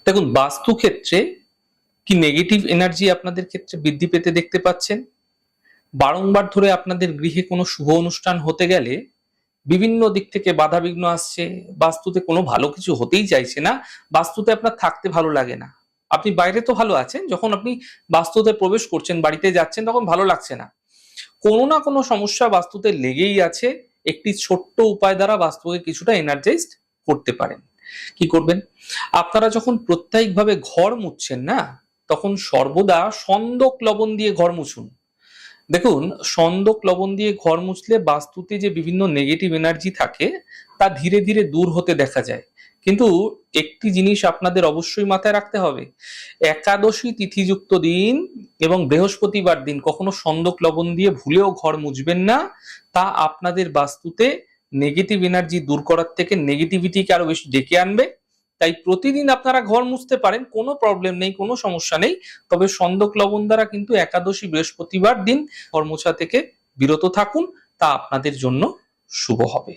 দেখুন, বাস্তু ক্ষেত্রে কি নেগেটিভ এনার্জি আপনাদের ক্ষেত্রে বৃদ্ধি পেতে দেখতে পাচ্ছেন? বারংবার ধরে আপনাদের গৃহে কোনো শুভ অনুষ্ঠান হতে গেলে বিভিন্ন দিক থেকে বাধাবিঘ্ন আসছে, বাস্তুতে কোনো ভালো কিছু হতেই চাইছে না, বাস্তুতে আপনার থাকতে ভালো লাগে না। আপনি বাইরে তো ভালো আছেন, যখন আপনি বাস্তুতে প্রবেশ করছেন, বাড়িতে যাচ্ছেন, তখন ভালো লাগছে না। কোনো না কোনো সমস্যা বাস্তুতে লেগেই আছে। একটি ছোট্ট উপায় দ্বারা বাস্তুকে কিছুটা এনার্জাইজড করতে পারেন। কি করবেন? আপনারা যখন প্রত্যেকভাবে ঘর মুছছেন না, তখন সর্বদা সন্দক লবণ দিয়ে ঘর মুছুন। দেখুন, সন্দক লবণ দিয়ে ঘর মুছলে বাস্তুতে যে বিভিন্ন নেগেটিভ এনার্জি থাকে তা ধীরে ধীরে দূর হতে দেখা যায়। কিন্তু একটি জিনিস আপনাদের অবশ্যই মাথায় রাখতে হবে, একাদশী তিথিযুক্ত দিন এবং বৃহস্পতিবার দিন কখনো সন্দক লবণ দিয়ে ভুলেও ঘর মুছবেন না। তা আপনাদের বাস্তুতে নেগেটিভ এনার্জি দূর করার থেকে নেগেটিভিটিকে আরো বেশি ডেকে আনবে। তাই প্রতিদিন আপনারা ঘর মুছতে পারেন, কোনো প্রবলেম নেই, কোনো সমস্যা নেই। তবে সন্দক লবণ দ্বারা কিন্তু একাদশী বৃহস্পতিবার দিন ঘর মোছা থেকে বিরত থাকুন, তা আপনাদের জন্য শুভ হবে।